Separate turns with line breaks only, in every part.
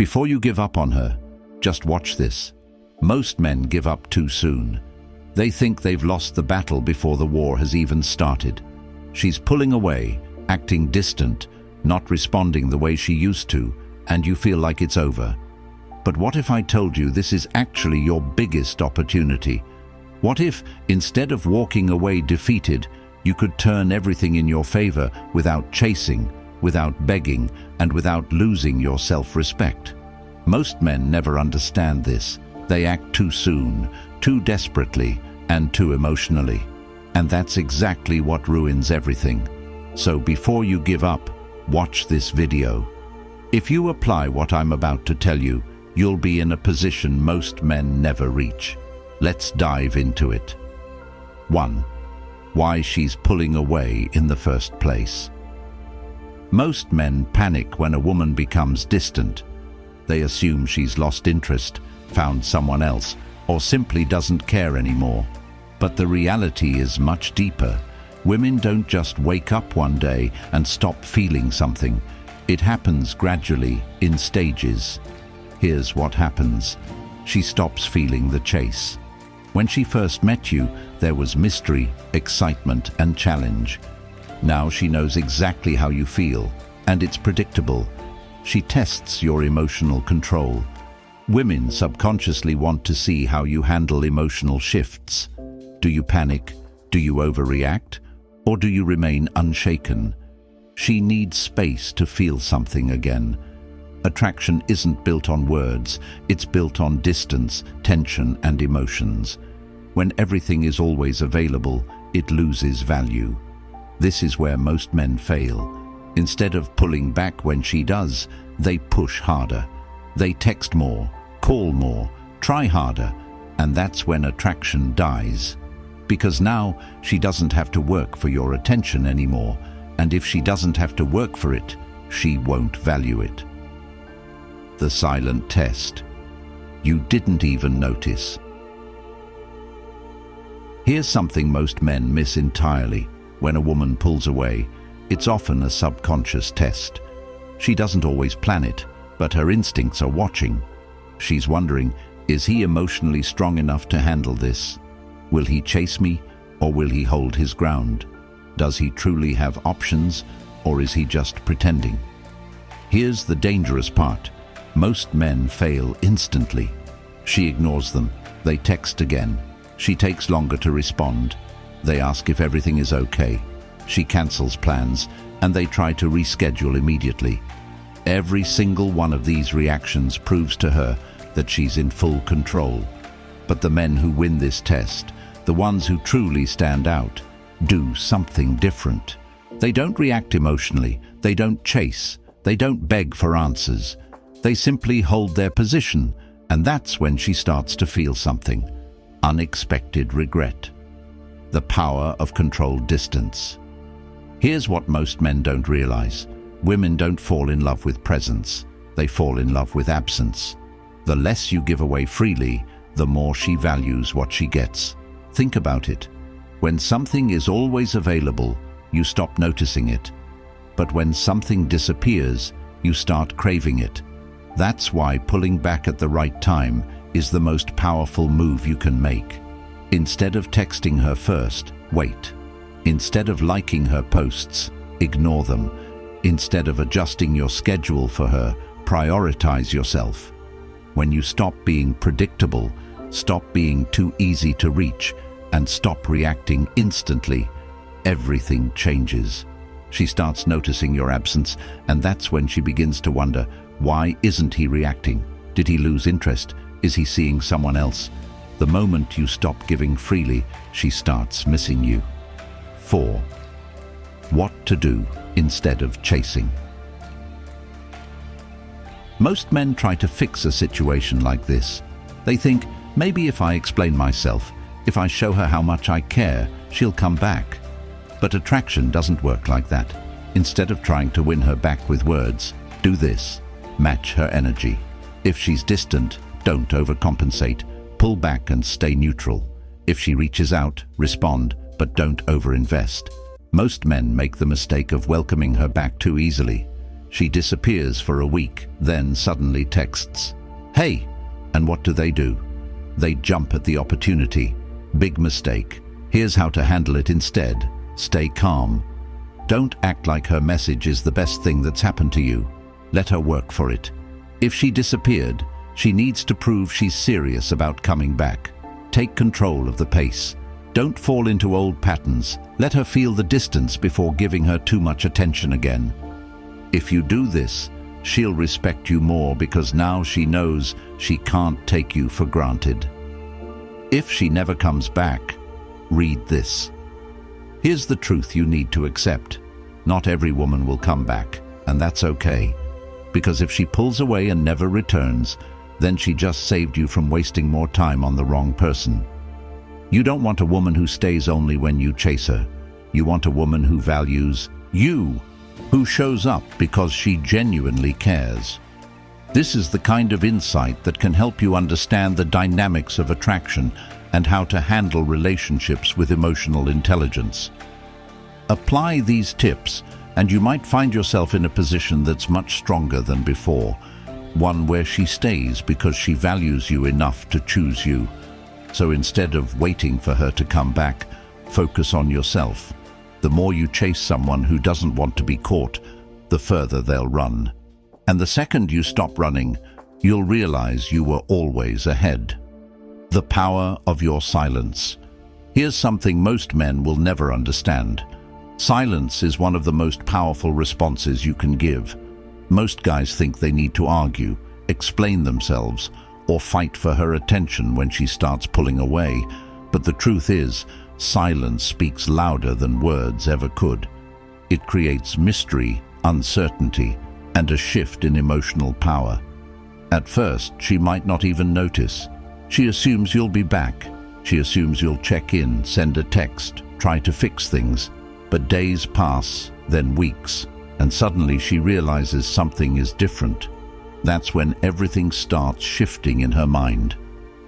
Before you give up on her, just watch this. Most men give up too soon. They think they've lost the battle before the war has even started. She's pulling away, acting distant, not responding the way she used to, and you feel like it's over. But what if I told you this is actually your biggest opportunity? What if, instead of walking away defeated, you could turn everything in your favor without chasing, without begging, and without losing your self-respect? Most men never understand this. They act too soon, too desperately, and too emotionally. And that's exactly what ruins everything. So before you give up, watch this video. If you apply what I'm about to tell you, you'll be in a position most men never reach. Let's dive into it. 1. Why she's pulling away in the first place. Most men panic when a woman becomes distant. They assume she's lost interest, found someone else, or simply doesn't care anymore. But the reality is much deeper. Women don't just wake up one day and stop feeling something. It happens gradually, in stages. Here's what happens. She stops feeling the chase. When she first met you, there was mystery, excitement, and challenge. Now she knows exactly how you feel, and it's predictable. She tests your emotional control. Women subconsciously want to see how you handle emotional shifts. Do you panic? Do you overreact? Or do you remain unshaken? She needs space to feel something again. Attraction isn't built on words, it's built on distance, tension, and emotions. When everything is always available, it loses value. This is where most men fail. Instead of pulling back when she does, they push harder. They text more, call more, try harder, and that's when attraction dies. Because now she doesn't have to work for your attention anymore, and if she doesn't have to work for it, she won't value it. The silent test. You didn't even notice. Here's something most men miss entirely. When a woman pulls away, it's often a subconscious test. She doesn't always plan it, but her instincts are watching. She's wondering, is he emotionally strong enough to handle this? Will he chase me, or will he hold his ground? Does he truly have options, or is he just pretending? Here's the dangerous part. Most men fail instantly. She ignores them. They text again. She takes longer to respond. They ask if everything is okay. She cancels plans, and they try to reschedule immediately. Every single one of these reactions proves to her that she's in full control. But the men who win this test, the ones who truly stand out, do something different. They don't react emotionally. They don't chase. They don't beg for answers. They simply hold their position, and that's when she starts to feel something. Unexpected regret. The power of controlled distance. Here's what most men don't realize. Women don't fall in love with presence. They fall in love with absence. The less you give away freely, the more she values what she gets. Think about it. When something is always available, you stop noticing it. But when something disappears, you start craving it. That's why pulling back at the right time is the most powerful move you can make. Instead of texting her first, wait. Instead of liking her posts, ignore them. Instead of adjusting your schedule for her, prioritize yourself. When you stop being predictable, stop being too easy to reach, and stop reacting instantly, everything changes. She starts noticing your absence, and that's when she begins to wonder, why isn't he reacting? Did he lose interest? Is he seeing someone else? The moment you stop giving freely, she starts missing you. 4. What to do instead of chasing. Most men try to fix a situation like this. They think, maybe if I explain myself, if I show her how much I care, she'll come back. But attraction doesn't work like that. Instead of trying to win her back with words, do this. Match her energy. If she's distant, don't overcompensate. Pull back and stay neutral. If she reaches out, respond, but don't overinvest. Most men make the mistake of welcoming her back too easily. She disappears for a week, then suddenly texts, "Hey!" And what do? They jump at the opportunity. Big mistake. Here's how to handle it instead. Stay calm. Don't act like her message is the best thing that's happened to you. Let her work for it. If she disappeared, she needs to prove she's serious about coming back. Take control of the pace. Don't fall into old patterns. Let her feel the distance before giving her too much attention again. If you do this, she'll respect you more because now she knows she can't take you for granted. If she never comes back, read this. Here's the truth you need to accept. Not every woman will come back, and that's okay. Because if she pulls away and never returns, then she just saved you from wasting more time on the wrong person. You don't want a woman who stays only when you chase her. You want a woman who values you, who shows up because she genuinely cares. This is the kind of insight that can help you understand the dynamics of attraction and how to handle relationships with emotional intelligence. Apply these tips, and you might find yourself in a position that's much stronger than before, one where she stays because she values you enough to choose you. So instead of waiting for her to come back, focus on yourself. The more you chase someone who doesn't want to be caught, the further they'll run. And the second you stop running, you'll realize you were always ahead. The power of your silence. Here's something most men will never understand. Silence is one of the most powerful responses you can give. Most guys think they need to argue, explain themselves, or fight for her attention when she starts pulling away. But the truth is, silence speaks louder than words ever could. It creates mystery, uncertainty, and a shift in emotional power. At first, she might not even notice. She assumes you'll be back. She assumes you'll check in, send a text, try to fix things. But days pass, then weeks, and suddenly she realizes something is different. That's when everything starts shifting in her mind.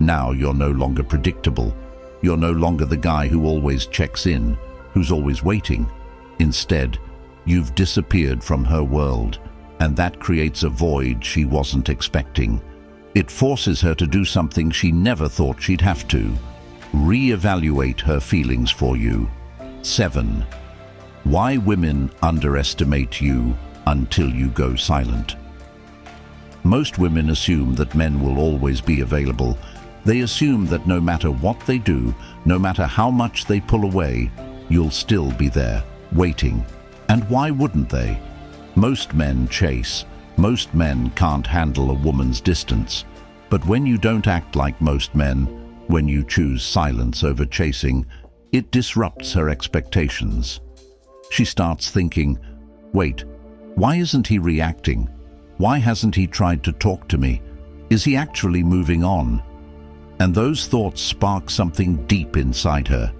Now you're no longer predictable. You're no longer the guy who always checks in, who's always waiting. Instead, you've disappeared from her world, and that creates a void she wasn't expecting. It forces her to do something she never thought she'd have to. Reevaluate her feelings for you. 7. Why women underestimate you until you go silent. Most women assume that men will always be available. They assume that no matter what they do, no matter how much they pull away, you'll still be there, waiting. And why wouldn't they? Most men chase. Most men can't handle a woman's distance. But when you don't act like most men, when you choose silence over chasing, it disrupts her expectations. She starts thinking, wait, why isn't he reacting? Why hasn't he tried to talk to me? Is he actually moving on? And those thoughts spark something deep inside her.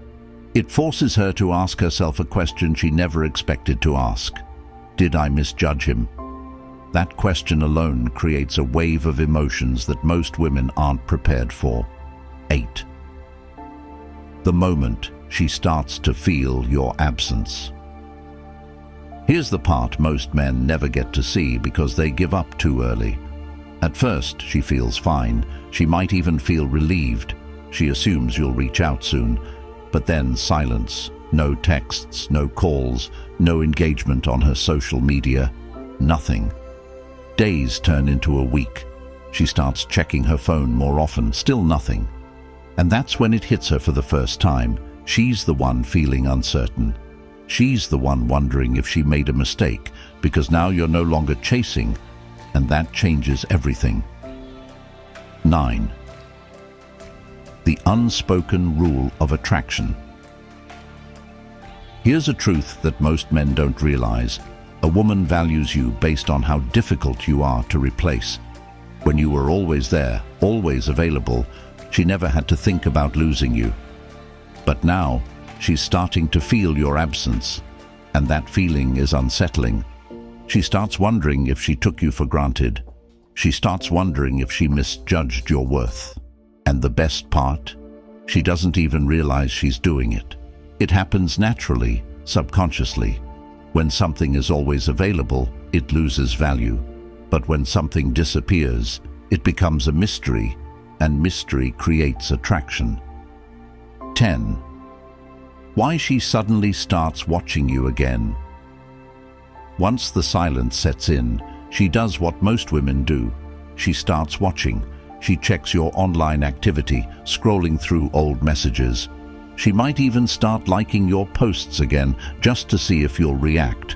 It forces her to ask herself a question she never expected to ask. Did I misjudge him? That question alone creates a wave of emotions that most women aren't prepared for. 8. The moment she starts to feel your absence. Here's the part most men never get to see because they give up too early. At first, she feels fine. She might even feel relieved. She assumes you'll reach out soon. But then silence. No texts, no calls, no engagement on her social media. Nothing. Days turn into a week. She starts checking her phone more often. Still nothing. And that's when it hits her for the first time. She's the one feeling uncertain. She's the one wondering if she made a mistake, because now you're no longer chasing, and that changes everything. 9. The unspoken rule of attraction. Here's a truth that most men don't realize. A woman values you based on how difficult you are to replace. When you were always there, always available, she never had to think about losing you. But now, she's starting to feel your absence, and that feeling is unsettling. She starts wondering if she took you for granted. She starts wondering if she misjudged your worth. And the best part? She doesn't even realize she's doing it. It happens naturally, subconsciously. When something is always available, it loses value. But when something disappears, it becomes a mystery, and mystery creates attraction. 10. Why she suddenly starts watching you again. Once the silence sets in, she does what most women do. She starts watching. She checks your online activity, scrolling through old messages. She might even start liking your posts again, just to see if you'll react.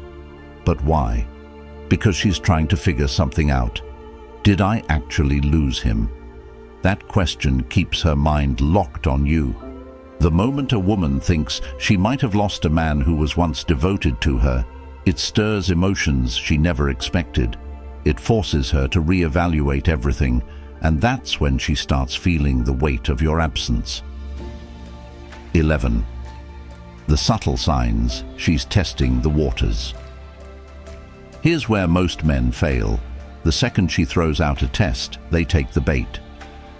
But why? Because she's trying to figure something out. Did I actually lose him? That question keeps her mind locked on you. The moment a woman thinks she might have lost a man who was once devoted to her, it stirs emotions she never expected. It forces her to reevaluate everything, and that's when she starts feeling the weight of your absence. 11. The subtle signs she's testing the waters. Here's where most men fail. The second she throws out a test, they take the bait.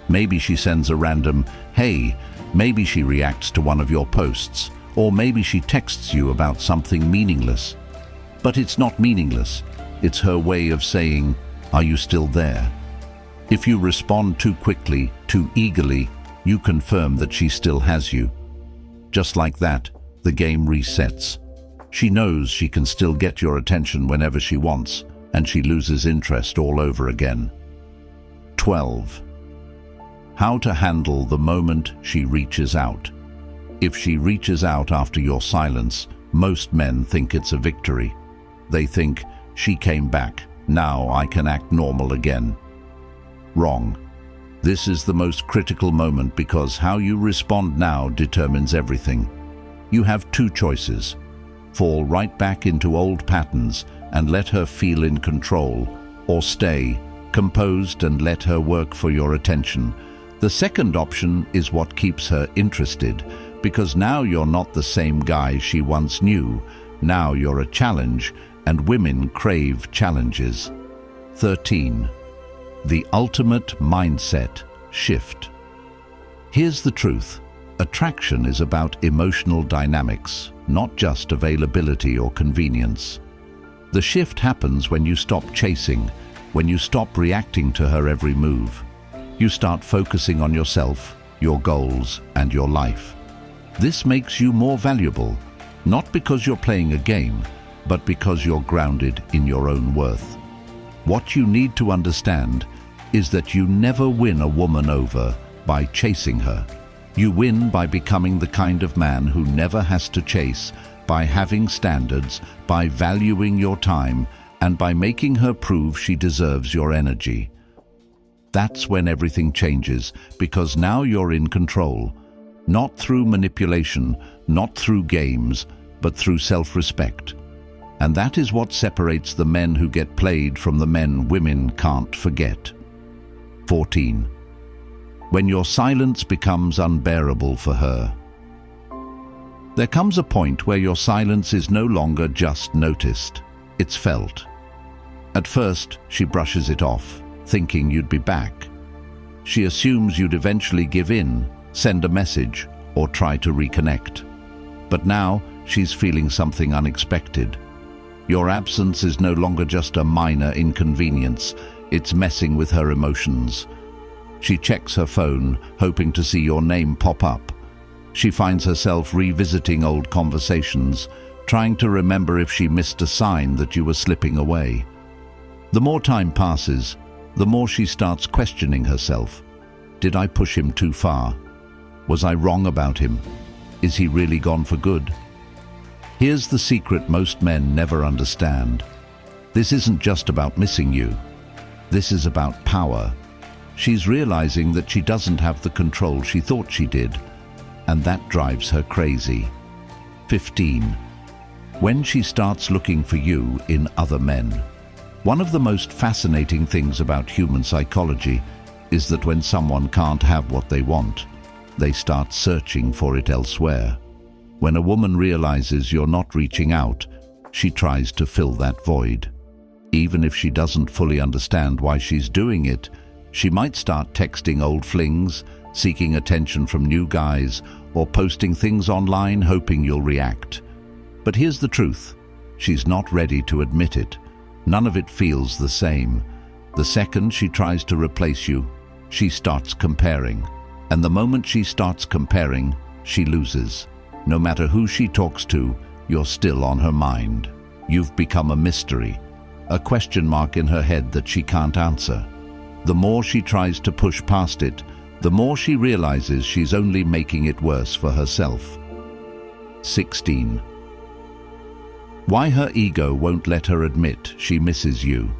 Maybe she sends a random, "Hey," maybe she reacts to one of your posts, or maybe she texts you about something meaningless. But it's not meaningless. It's her way of saying, "Are you still there?" If you respond too quickly, too eagerly, you confirm that she still has you. Just like that, the game resets. She knows she can still get your attention whenever she wants, and she loses interest all over again. 12. How to handle the moment she reaches out. If she reaches out after your silence, most men think it's a victory. They think, "She came back, now I can act normal again." Wrong. This is the most critical moment because how you respond now determines everything. You have two choices. Fall right back into old patterns and let her feel in control, or stay composed and let her work for your attention. The second option is what keeps her interested, because now you're not the same guy she once knew. Now you're a challenge, and women crave challenges. 13. The ultimate mindset shift. Here's the truth. Attraction is about emotional dynamics, not just availability or convenience. The shift happens when you stop chasing, when you stop reacting to her every move. You start focusing on yourself, your goals, and your life. This makes you more valuable, not because you're playing a game, but because you're grounded in your own worth. What you need to understand is that you never win a woman over by chasing her. You win by becoming the kind of man who never has to chase, by having standards, by valuing your time, and by making her prove she deserves your energy. That's when everything changes, because now you're in control. Not through manipulation, not through games, but through self-respect. And that is what separates the men who get played from the men women can't forget. 14. When your silence becomes unbearable for her. There comes a point where your silence is no longer just noticed, it's felt. At first, she brushes it off, thinking you'd be back. She assumes you'd eventually give in, send a message, or try to reconnect. But now, she's feeling something unexpected. Your absence is no longer just a minor inconvenience, it's messing with her emotions. She checks her phone, hoping to see your name pop up. She finds herself revisiting old conversations, trying to remember if she missed a sign that you were slipping away. The more time passes, the more she starts questioning herself. Did I push him too far? Was I wrong about him? Is he really gone for good? Here's the secret most men never understand. This isn't just about missing you. This is about power. She's realizing that she doesn't have the control she thought she did, and that drives her crazy. 15. When she starts looking for you in other men. One of the most fascinating things about human psychology is that when someone can't have what they want, they start searching for it elsewhere. When a woman realizes you're not reaching out, she tries to fill that void. Even if she doesn't fully understand why she's doing it, she might start texting old flings, seeking attention from new guys, or posting things online hoping you'll react. But here's the truth. She's not ready to admit it. None of it feels the same. The second she tries to replace you, she starts comparing. And the moment she starts comparing, she loses. No matter who she talks to, you're still on her mind. You've become a mystery, a question mark in her head that she can't answer. The more she tries to push past it, the more she realizes she's only making it worse for herself. 16. Why her ego won't let her admit she misses you.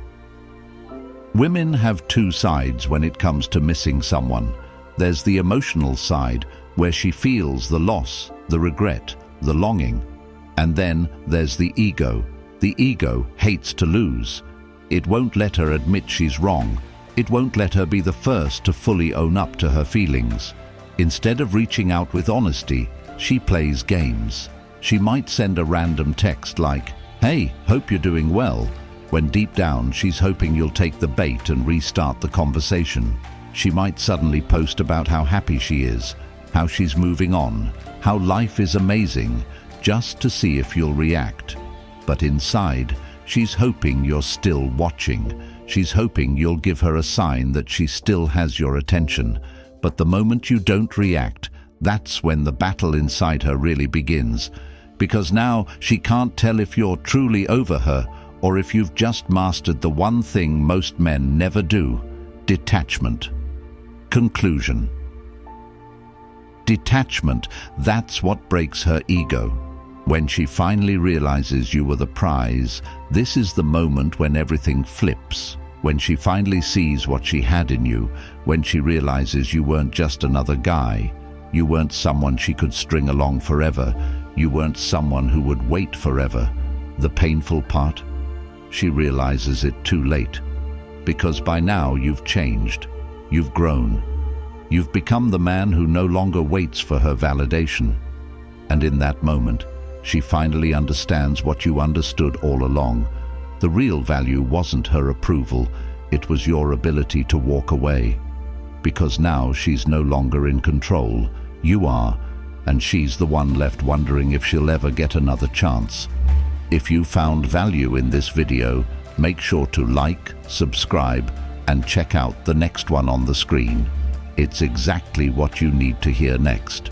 Women have two sides when it comes to missing someone. There's the emotional side, where she feels the loss, the regret, the longing. And then there's the ego. The ego hates to lose. It won't let her admit she's wrong. It won't let her be the first to fully own up to her feelings. Instead of reaching out with honesty, she plays games. She might send a random text like, "Hey, hope you're doing well," when deep down she's hoping you'll take the bait and restart the conversation. She might suddenly post about how happy she is, how she's moving on, how life is amazing, just to see if you'll react. But inside, she's hoping you're still watching. She's hoping you'll give her a sign that she still has your attention. But the moment you don't react, that's when the battle inside her really begins. Because now she can't tell if you're truly over her or if you've just mastered the one thing most men never do: detachment. Conclusion. Detachment, that's what breaks her ego. When she finally realizes you were the prize, this is the moment when everything flips. When she finally sees what she had in you, when she realizes you weren't just another guy, you weren't someone she could string along forever, you weren't someone who would wait forever. The painful part? She realizes it too late. Because by now you've changed, you've grown. You've become the man who no longer waits for her validation. And in that moment, she finally understands what you understood all along. The real value wasn't her approval, it was your ability to walk away. Because now she's no longer in control, you are, and she's the one left wondering if she'll ever get another chance. If you found value in this video, make sure to like, subscribe, and check out the next one on the screen. It's exactly what you need to hear next.